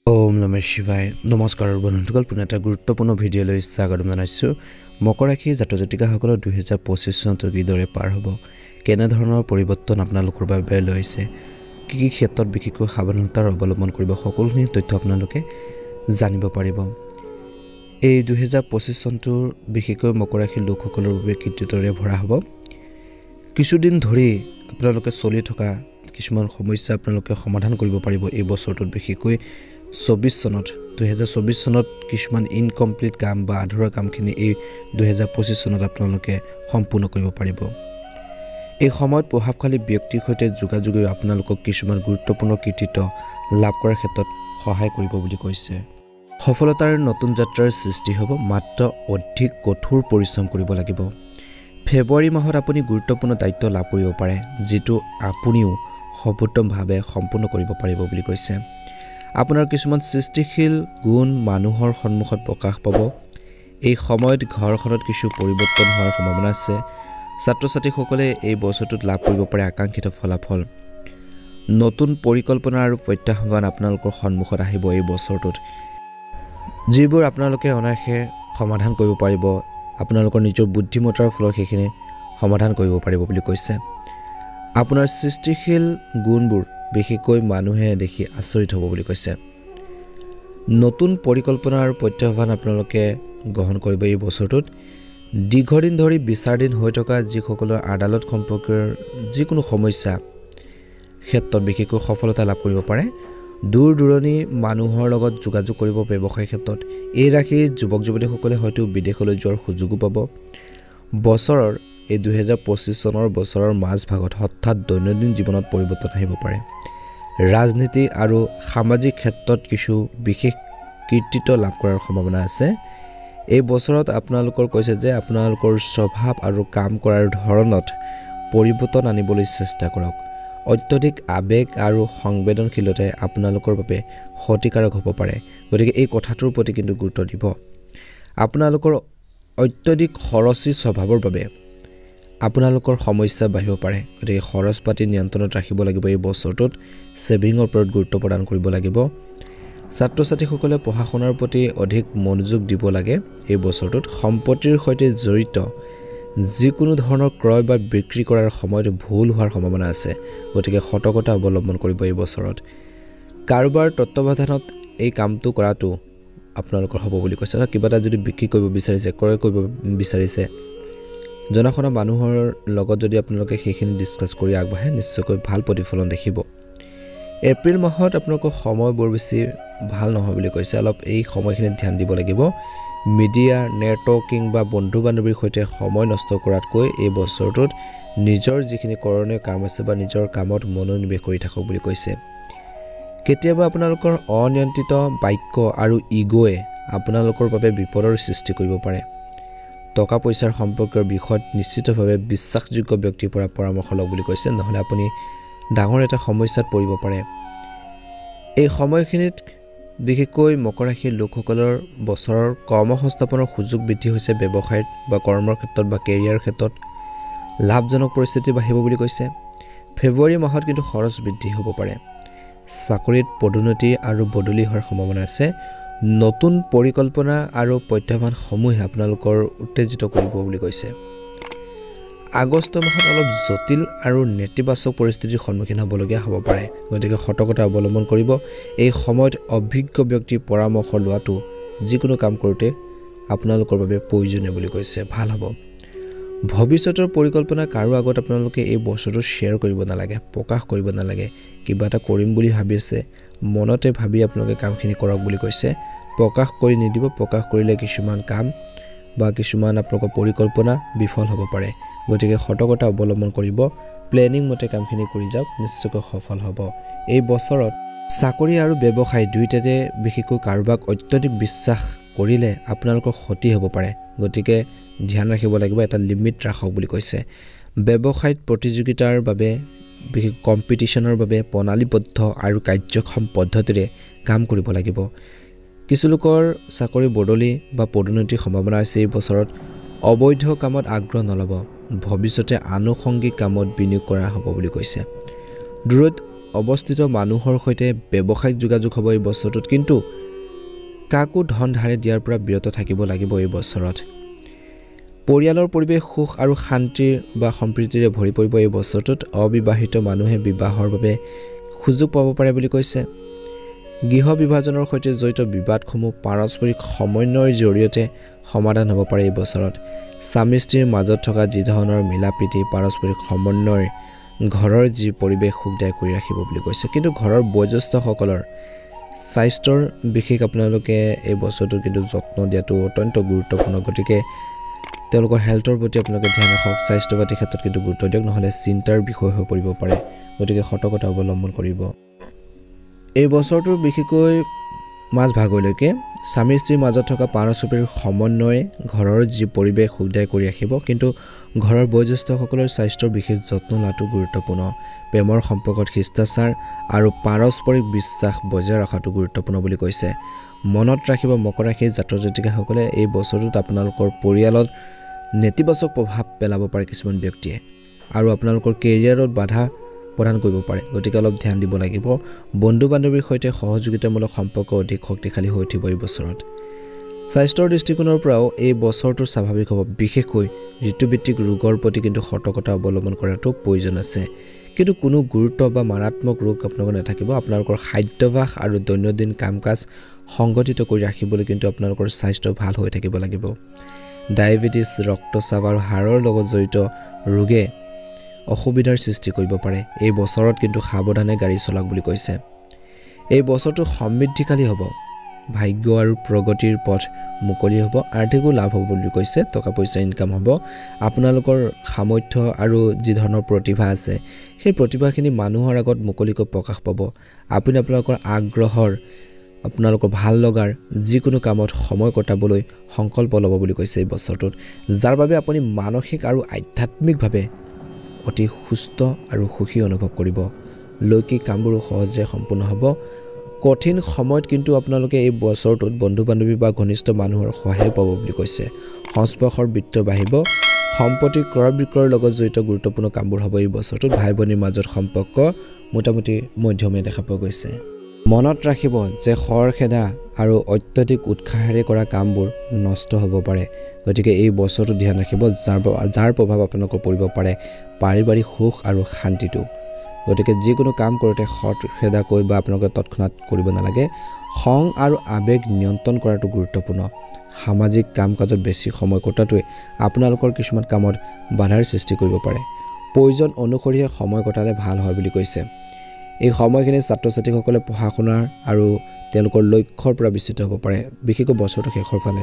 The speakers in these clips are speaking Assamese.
ওম নমঃ শিৱায় নমস্কাৰ বন্ধুসকল পুনৰ এটা গুৰুত্বপূৰ্ণ ভিডিঅ'লৈ স্বাগতম জনাইছোঁ মকৰ ৰাশি জাতক জাতিকাসকলৰ 2025 চনটো কিদৰে পাৰ হ'ব কেনে ধৰণৰ পৰিৱৰ্তন আপোনালোকৰ বাবে লৈছে কি ক্ষেত্ৰত বিশেষকৈ সাৱধানতাৰ অৱলম্বন কৰিব সকলোখিনি তথ্য আপোনালোকে জানিব পাৰিব এই 2025 চনটোৰ বিশেষকৈ মকৰ ৰাশিৰ লোকসকলৰ বাবে কৃতিত্বৰে ভৰা হ'ব কিছুদিন ধৰি আপোনালোকে চলি থকা কিছুমান সমস্যা আপোনালোকে সমাধান কৰিব পাৰিব এই বছৰটোত বিশেষকৈ 2024 চনত কিছুমান ইনকমপ্লিট কাম বা আধৰুৱা কামখিনি এই 2025 চনত আপোনালোকে সম্পূৰ্ণ কৰিব পাৰিব এই সময়ত প্ৰভাৱশালী ব্যক্তিৰ সৈতে যোগাযোগে আপোনালোকক কিছুমান গুৰুত্বপূৰ্ণ কৃতিত্ব লাভ কৰাৰ ক্ষেত্ৰত সহায় কৰিব বুলি কৈছে সফলতাৰ নতুন যাত্ৰাৰ সৃষ্টি হ'ব মাত্ৰ অধিক কঠোৰ পৰিশ্ৰম কৰিব লাগিব ফেব্ৰুৱাৰী মাহত আপুনি গুৰুত্বপূৰ্ণ দায়িত্ব লাভ কৰিব পাৰে যেটো আপুনিও সফলভাৱে সম্পূৰ্ণ কৰিব পাৰিব বুলি কৈছে আপোনাৰ কিছুমান সৃষ্টিশীল গুণ মানুহৰ সন্মুখত প্ৰকাশ পাব এই সময়ত ঘৰখনত কিছু পৰিৱৰ্তন হোৱাৰ সম্ভাৱনা আছে ছাত্ৰ-ছাত্ৰীসকলে এই বছৰটোত লাভ কৰিব পাৰে আকাংক্ষিত ফলাফল নতুন পৰিকল্পনা আৰু প্ৰত্যাহ্বান আপোনালোকৰ সন্মুখত আহিব এই বছৰটোত যিবোৰ আপোনালোকে অনায়াসে সমাধান কৰিব পাৰিব আপোনালোকৰ নিজৰ বুদ্ধিমত্তাৰ ফলত সেইখিনি সমাধান কৰিব পাৰিব বুলি কৈছে আপোনাৰ সৃষ্টিশীল গুণবোৰ বিশেষকৈ মানুহে দেখি আচৰিত হ'ব বুলি কৈছে নতুন পৰিকল্পনা আৰু প্ৰত্যাহ্বান আপোনালোকে গ্ৰহণ কৰিব এই বছৰটোত দীৰ্ঘদিন ধৰি বিচাৰদিন হৈ থকা যিসকলৰ আদালত সম্পৰ্কৰ যিকোনো সমস্যা ক্ষেত্ৰত বিশেষকৈ সফলতা লাভ কৰিব পাৰে দূৰ দূৰণি মানুহৰ লগত যোগাযোগ কৰিব ব্যৱসায় ক্ষেত্ৰত এই ৰাশিৰ যুৱক যুৱতীসকলে হয়তো বিদেশলৈ যোৱাৰ সুযোগো পাব বছৰৰ এই 2025 চনৰ বছৰৰ মাজভাগত হঠাৎ দৈনন্দিন জীৱনত পৰিৱৰ্তন আহিব পাৰে ৰাজনীতি আৰু সামাজিক ক্ষেত্ৰত কিছু বিশেষ কৃতিত্ব লাভ কৰাৰ সম্ভাৱনা আছে এই বছৰত আপোনালোকৰ কৈছে যে আপোনালোকৰ স্বভাৱ আৰু কাম কৰাৰ ধৰণত পৰিৱৰ্তন আনিবলৈ চেষ্টা কৰক অত্যধিক আবেগ আৰু সংবেদনশীলতাই আপোনালোকৰ বাবে ক্ষতিকাৰক হ'ব পাৰে গতিকে এই কথাটোৰ প্ৰতি কিন্তু গুৰুত্ব দিব আপোনালোকৰ অত্যধিক খৰচী স্বভাৱৰ বাবে আপোনালোকৰ সমস্যা বাঢ়িব পাৰে গতিকে খৰচ পাতি নিয়ন্ত্ৰণত ৰাখিব লাগিব এই বছৰটোত সেভিংৰ ওপৰত গুৰুত্ব প্ৰদান কৰিব লাগিব ছাত্ৰ-ছাত্ৰীসকলে পঢ়া-শুনাৰ প্ৰতি অধিক মনোযোগ দিব লাগে এই বছৰটোত সম্পত্তিৰ সৈতে জড়িত যিকোনো ধৰণৰ ক্ৰয় বা বিক্ৰী কৰাৰ সময়ত ভুল হোৱাৰ সম্ভাৱনা আছে গতিকে সতৰ্কতা অৱলম্বন কৰিব এই বছৰত কাৰোবাৰ তত্ত্বাৱধানত এই কামটো কৰাটো আপোনালোকৰ হ'ব বুলি কৈছে কিবা এটা যদি বিক্ৰী কৰিব বিচাৰিছে ক্ৰয় কৰিব বিচাৰিছে জনাখনা মানুহৰ লগত যদি আপোনালোকে সেইখিনি ডিসকাস কৰি আগবাঢ়ে নিশ্চয়কৈ ভাল প্ৰতিফলন দেখিব এপ্ৰিল মাহত আপোনালোকৰ সময় বৰ বেছি ভাল নহয় বুলি কৈছে অলপ এই সময়খিনি ধ্যান দিব লাগিব মিডিয়া নেটৱৰ্কিং বা বন্ধু-বান্ধৱীৰ সৈতে সময় নষ্ট কৰাতকৈ এই বছৰটোত নিজৰ যিখিনি কৰণীয় কাম আছে বা নিজৰ কামত মনোনিৱেশ কৰি থাকক বুলি কৈছে কেতিয়াবা আপোনালোকৰ অনিয়ন্ত্ৰিত বাক্য আৰু ইগোৱে আপোনালোকৰ বাবে বিপদৰ সৃষ্টি কৰিব পাৰে টকা পইচাৰ সম্পৰ্কৰ বিষয়ত নিশ্চিতভাৱে বিশ্বাসযোগ্য ব্যক্তিৰ পৰা পৰামৰ্শ লওক বুলি কৈছে নহলে আপুনি ডাঙৰ এটা সমস্যাত পৰিব পাৰে এই সময়খিনিত বিশেষকৈ মকৰ ৰাশিৰ লোকসকলৰ বছৰৰ কৰ্মসংস্থাপনৰ সুযোগ বৃদ্ধি হৈছে ব্যৱসায়ত বা কৰ্মৰ ক্ষেত্ৰত বা কেৰিয়াৰ ক্ষেত্ৰত লাভজনক পৰিস্থিতি বাঢ়িব বুলি কৈছে ফেব্ৰুৱাৰী মাহত কিন্তু খৰচ বৃদ্ধি হ'ব পাৰে চাকৰিত পদোন্নতি আৰু বদলি হোৱাৰ সম্ভাৱনা আছে নতুন পৰিকল্পনা আৰু প্ৰত্যাহ্বান সমূহে আপোনালোকৰ উত্তেজিত কৰিব বুলি কৈছে আগষ্ট মাহত অলপ জটিল আৰু নেতিবাচক পৰিস্থিতিৰ সন্মুখীন হ'বলগীয়া হ'ব পাৰে গতিকে সতৰ্কতা অৱলম্বন কৰিব এই সময়ত অভিজ্ঞ ব্যক্তিৰ পৰামৰ্শ লোৱাটো যিকোনো কাম কৰোঁতে আপোনালোকৰ বাবে প্ৰয়োজনীয় বুলি কৈছে ভাল হ'ব ভৱিষ্যতৰ পৰিকল্পনা কাৰো আগত আপোনালোকে এই বছৰটো শ্বেয়াৰ কৰিব নালাগে প্ৰকাশ কৰিব নালাগে কিবা এটা কৰিম বুলি ভাবিছে মনতে ভাবি আপোনালোকে কামখিনি কৰক বুলি কৈছে প্ৰকাশ কৰি নিদিব প্ৰকাশ কৰিলে কিছুমান কাম বা কিছুমান আপোনালোকৰ পৰিকল্পনা বিফল হ'ব পাৰে গতিকে সতৰ্কতা অৱলম্বন কৰিব প্লেনিং মতে কামখিনি কৰি যাওক নিশ্চয়কৈ সফল হ'ব এই বছৰত চাকৰি আৰু ব্যৱসায় দুইটাতে বিশেষকৈ কাৰোবাক অত্যধিক বিশ্বাস কৰিলে আপোনালোকৰ ক্ষতি হ'ব পাৰে গতিকে ধ্যান ৰাখিব লাগিব এটা লিমিট ৰাখক বুলি কৈছে ব্যৱসায়ত প্ৰতিযোগিতাৰ বাবে বিশেষ কম্পিটিশনৰ বাবে প্ৰণালীবদ্ধ আৰু কাৰ্যক্ষম পদ্ধতিৰে কাম কৰিব লাগিব কিছু লোকৰ চাকৰি বদলি বা পদোন্নতিৰ সম্ভাৱনা আছে এই বছৰত অবৈধ কামত আগ্ৰহ নলব ভৱিষ্যতে আনুষংগিক কামত বিনিয়োগ কৰা হ'ব বুলি কৈছে দূৰত অৱস্থিত মানুহৰ সৈতে ব্যৱসায়িক যোগাযোগ হ'ব এই বছৰটোত, কিন্তু কাকো ধন ধাৰে দিয়াৰ পৰা বিৰত থাকিব লাগিব এই বছৰত। পৰিয়ালৰ পৰিৱেশ সুখ আৰু শান্তিৰ বা সম্প্ৰীতিৰে ভৰি পৰিব এই বছৰটোত। অবিবাহিত মানুহে বিবাহৰ বাবে সুযোগ পাব পাৰে বুলি কৈছে। গৃহ বিভাজনৰ সৈতে জড়িত বিবাদসমূহ পাৰস্পৰিক সমন্বয়ৰ জৰিয়তে সমাধান হ'ব পাৰে এই বছৰত। স্বামী স্ত্ৰীৰ মাজত থকা যি ধৰণৰ মিলাপ্ৰীতি পাৰস্পৰিক সমন্বয়ৰ ঘৰৰ যি পৰিৱেশ সুখদায়ক কৰি ৰাখিব বুলি কৈছে। কিন্তু ঘৰৰ বয়োজ্যেষ্ঠসকলৰ স্বাস্থ্যৰ বিশেষ আপোনালোকে এই বছৰটোত কিন্তু যত্ন দিয়াটো অত্যন্ত গুৰুত্বপূৰ্ণ। গতিকে তেওঁলোকৰ হেল্থৰ প্ৰতি আপোনালোকে ধ্যান ৰাখক। স্বাস্থ্য পাতি ক্ষেত্ৰত কিন্তু গুৰুত্ব দিয়ক, নহ'লে চিন্তাৰ বিষয় হৈ পৰিব পাৰে। গতিকে সতৰ্কতা অৱলম্বন কৰিব। এই বছৰটোৰ বিশেষকৈ মাজ ভাগলৈকে স্বামী স্ত্ৰীৰ মাজত থকা পাৰস্পৰিক সমন্বয়ে ঘৰৰ যি পৰিৱেশ সুখদায়ক কৰি ৰাখিব, কিন্তু ঘৰৰ বয়োজ্যেষ্ঠসকলৰ স্বাস্থ্যৰ বিশেষ যত্ন লোৱাটো গুৰুত্বপূৰ্ণ। প্ৰেমৰ সম্পৰ্কত শিষ্টাচাৰ আৰু পাৰস্পৰিক বিশ্বাস বজাই ৰখাটো গুৰুত্বপূৰ্ণ বুলি কৈছে। মনত ৰাখিব মকৰ ৰাশিৰ জাতক জাতিকাসকলে এই বছৰটোত আপোনালোকৰ পৰিয়ালত নেতিবাচক প্ৰভাৱ পেলাব পাৰে কিছুমান ব্যক্তিয়ে, আৰু আপোনালোকৰ কেৰিয়াৰত বাধা প্ৰদান কৰিব পাৰে। গতিকে অলপ ধ্যান দিব লাগিব। বন্ধু বান্ধৱীৰ সৈতে সহযোগিতামূলক সম্পৰ্ক অধিক শক্তিশালী হৈ উঠিব এই বছৰত। স্বাস্থ্যৰ দৃষ্টিকোণৰ পৰাও এই বছৰটো স্বাভাৱিক হ'ব। বিশেষকৈ ঋতুভিত্তিক ৰোগৰ প্ৰতি কিন্তু সতৰ্কতা অৱলম্বন কৰাটো প্ৰয়োজন আছে। কিন্তু কোনো গুৰুত্ব বা মাৰাত্মক ৰোগ আপোনালোকৰ নাথাকিব। আপোনালোকৰ খাদ্যাভ্যাস আৰু দৈনন্দিন কাম কাজ সংগঠিত কৰি ৰাখিবলৈ কিন্তু আপোনালোকৰ স্বাস্থ্য ভাল হৈ থাকিব লাগিব। ডায়েবেটিছ, ৰক্তচাপ আৰু হাড়ৰ লগত জড়িত ৰোগে অসুবিধাৰ সৃষ্টি কৰিব পাৰে। এই বছৰত কিন্তু সাৱধানে গাড়ী চলাওক বুলি কৈছে। এই বছৰটো সমৃদ্ধিশালী হ'ব। ভাগ্য আৰু প্ৰগতিৰ পথ মুকলি হ'ব। আৰ্থিকো লাভ হ'ব বুলি কৈছে। টকা পইচা ইনকাম হ'ব। আপোনালোকৰ সামৰ্থ্য আৰু যি ধৰণৰ প্ৰতিভা আছে সেই প্ৰতিভাখিনি মানুহৰ আগত মুকলিকৈ প্ৰকাশ পাব। আপুনি আপোনালোকৰ আগ্ৰহৰ আপোনালোকৰ ভাল লগাৰ যিকোনো কামত সময় কটাবলৈ সংকল্প ল'ব বুলি কৈছে এই বছৰটোত, যাৰ বাবে আপুনি মানসিক আৰু আধ্যাত্মিকভাৱে অতি সুস্থ আৰু সুখী অনুভৱ কৰিব। লৈকিক কামবোৰো সহজে সম্পূৰ্ণ হ'ব। কঠিন সময়ত কিন্তু আপোনালোকে এই বছৰটোত বন্ধু বান্ধৱী বা ঘনিষ্ঠ মানুহৰ সহায় পাব বুলি কৈছে। সংস্পৰ্শৰ বৃত্ত বাঢ়িব। সম্পত্তি ক্ৰয় বিক্ৰয়ৰ লগত জড়িত গুৰুত্বপূৰ্ণ কামবোৰ হ'ব এই বছৰটোত। ভাই ভনীৰ মাজত সম্পৰ্ক মোটামুটি মধ্যমীয়া দেখা পোৱা গৈছে। মনত ৰাখিব যে খৰখেদা আৰু অত্যধিক উৎসাহেৰে কৰা কামবোৰ নষ্ট হ'ব পাৰে। গতিকে এই বছৰটো ধ্যান ৰাখিব, যাৰ প্ৰভাৱ আপোনালোকৰ পৰিব পাৰে পাৰিবাৰিক সুখ আৰু শান্তিটো। গতিকে যিকোনো কাম কৰোঁতে খৰখেদাকৈ বা আপোনালোকে তৎক্ষণাত কৰিব নালাগে। খং আৰু আৱেগ নিয়ন্ত্ৰণ কৰাটো গুৰুত্বপূৰ্ণ। সামাজিক কাম কাজত বেছি সময় কটোৱাটোৱে আপোনালোকৰ কিছুমান কামত বাধাৰ সৃষ্টি কৰিব পাৰে। প্ৰয়োজন অনুসৰিহে সময় কটালে ভাল হয় বুলি কৈছে। এই সময়খিনি ছাত্ৰ ছাত্ৰীসকলে পঢ়া শুনাৰ আৰু তেওঁলোকৰ লক্ষ্যৰ পৰা বিচ্যুত হ'ব পাৰে, বিশেষকৈ বছৰটো শেষৰ ফালে।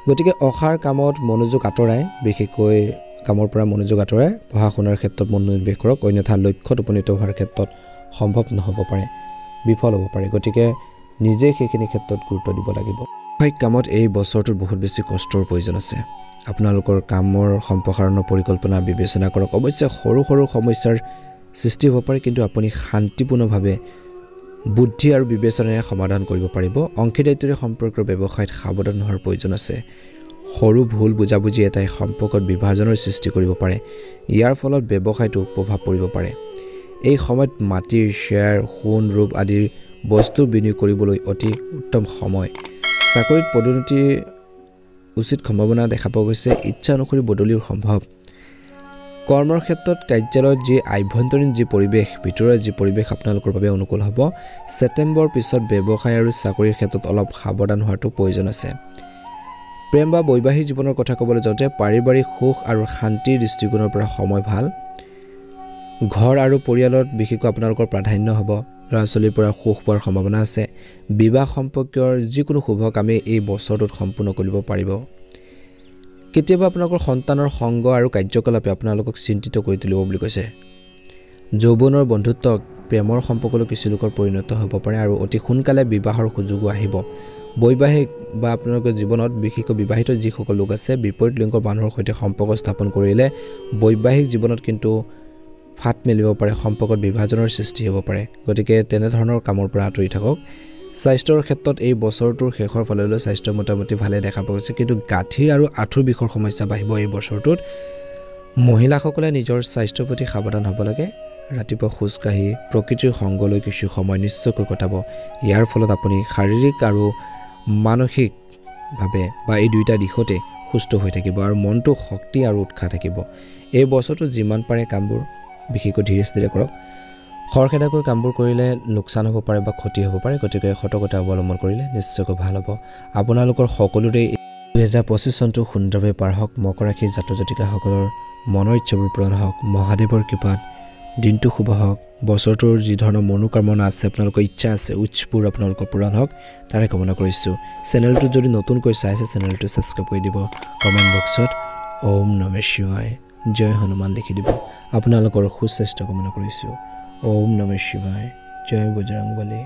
গতিকে অসাৰ কামত মনোযোগ আঁতৰাই, বিশেষকৈ কামৰ পৰা মনোযোগ আঁতৰাই পঢ়া শুনাৰ ক্ষেত্ৰত মনোনিৱেশ কৰক, অন্যথা লক্ষ্যত উপনীত হোৱাৰ ক্ষেত্ৰত সম্ভৱ নহ'ব পাৰে, বিফল হ'ব পাৰে। গতিকে নিজে সেইখিনি ক্ষেত্ৰত গুৰুত্ব দিব লাগিব। ব্যৱসায়িক কামত এই বছৰটোত বহুত বেছি কষ্টৰ প্ৰয়োজন আছে। আপোনালোকৰ কামৰ সম্প্ৰসাৰণৰ পৰিকল্পনা বিবেচনা কৰক। অৱশ্যে সৰু সৰু সমস্যাৰ সৃষ্টি হ'ব পাৰে, কিন্তু আপুনি শান্তিপূৰ্ণভাৱে বুদ্ধি আৰু বিবেচনাৰে সমাধান কৰিব পাৰিব। অংশীদাৰিত্বৰে সম্পৰ্কৰ ব্যৱসায়ত সাৱধান হোৱাৰ প্ৰয়োজন আছে। সৰু ভুল বুজাবুজি এটাই সম্পৰ্কত বিভাজনৰ সৃষ্টি কৰিব পাৰে। ইয়াৰ ফলত ব্যৱসায়টো প্ৰভাৱ পৰিব পাৰে। এই সময়ত মাটিৰ শ্বেয়াৰ, সোণ, ৰূপ আদিৰ বস্তু বিনিয়োগ কৰিবলৈ অতি উত্তম সময়। চাকৰিত পদোন্নতি উচিত সম্ভাৱনা দেখা পোৱা গৈছে। ইচ্ছা অনুসৰি বদলিও সম্ভৱ। কৰ্মৰ ক্ষেত্ৰত কাৰ্যালয়ত যি আভ্যন্তৰীণ যি পৰিৱেশ, ভিতৰুৱা যি পৰিৱেশ আপোনালোকৰ বাবে অনুকূল হ'ব। ছেপ্টেম্বৰৰ পিছত ব্যৱসায় আৰু চাকৰিৰ ক্ষেত্ৰত অলপ সাৱধান হোৱাটো প্ৰয়োজন আছে। প্ৰেম বা বৈবাহিক জীৱনৰ কথা ক'বলৈ যাওঁতে পাৰিবাৰিক সুখ আৰু শান্তিৰ দৃষ্টিকোণৰ পৰা সময় ভাল। ঘৰ আৰু পৰিয়ালত বিশেষকৈ আপোনালোকৰ প্ৰাধান্য হ'ব। ল'ৰা ছোৱালীৰ পৰা সুখ পোৱাৰ সম্ভাৱনা আছে। বিবাহ সম্পৰ্কীয় যিকোনো শুভ কামেই এই বছৰটোত সম্পূৰ্ণ কৰিব পাৰিব। কেতিয়াবা আপোনালোকৰ সন্তানৰ সংগ আৰু কাৰ্যকলাপে আপোনালোকক চিন্তিত কৰি তুলিব বুলি কৈছে। যৌৱনৰ বন্ধুত্ব প্ৰেমৰ সম্পৰ্কলৈ কিছু লোকৰ পৰিণত হ'ব পাৰে আৰু অতি সোনকালে বিবাহৰ সুযোগো আহিব। বৈবাহিক বা আপোনালোকৰ জীৱনত বিশেষকৈ বিবাহিত যিসকল লোক আছে, বিপৰীত লিংগৰ মানুহৰ সৈতে সম্পৰ্ক স্থাপন কৰিলে বৈবাহিক জীৱনত কিন্তু ফাট মেলিব পাৰে, সম্পৰ্কত বিভাজনৰ সৃষ্টি হ'ব পাৰে। গতিকে তেনেধৰণৰ কামৰ পৰা আঁতৰি থাকক। স্বাস্থ্যৰ ক্ষেত্ৰত এই বছৰটোৰ শেষৰ ফাললৈ স্বাস্থ্য মোটামুটি ভালে দেখা পোৱা গৈছে, কিন্তু গাঁঠিৰ আৰু আঁঠুৰ বিষৰ সমস্যা বাঢ়িব এই বছৰটোত। মহিলাসকলে নিজৰ স্বাস্থ্যৰ প্ৰতি সাৱধান হ'ব লাগে। ৰাতিপুৱা খোজকাঢ়ি প্ৰকৃতিৰ সংগলৈ কিছু সময় নিশ্চয়কৈ কটাব। ইয়াৰ ফলত আপুনি শাৰীৰিক আৰু মানসিকভাৱে বা এই দুয়োটা দিশতে সুস্থ হৈ থাকিব আৰু মনটো শক্তি আৰু উৎসাহ থাকিব। এই বছৰটো যিমান পাৰে কামবোৰ বিশেষকৈ ধীৰে স্থিৰে কৰক। খৰখেদাকৈ কামবোৰ কৰিলে লোকচান হ'ব পাৰে বা ক্ষতি হ'ব পাৰে, গতিকে সতৰ্কতা অৱলম্বন কৰিলে নিশ্চয়কৈ ভাল হ'ব। আপোনালোকৰ সকলোৰে 2025 চনটো সুন্দৰভাৱে পাৰ হওক। মকৰ ৰাশিৰ জাতক জাতিকাসকলৰ মনৰ ইচ্ছাবোৰ পূৰণ হওক। মহাদেৱৰ কৃপাত দিনটো শুভ হওক। বছৰটোৰ যি ধৰণৰ মনোকামনা আছে, আপোনালোকৰ ইচ্ছা আছে, উচ্চবোৰ আপোনালোকৰ পূৰণ হওক, তাৰে কামনা কৰিছোঁ। চেনেলটো যদি নতুনকৈ চাইছে চেনেলটো ছাবস্ক্ৰাইব কৰি দিব। কমেণ্ট বক্সত ওম নমঃ শিৱায়, জয় হনুমান লিখি দিব। আপোনালোকৰ সুস্বাস্থ্য কামনা কৰিছোঁ। ওম নমঃ শিৱায়, জয় বজৰংবলী।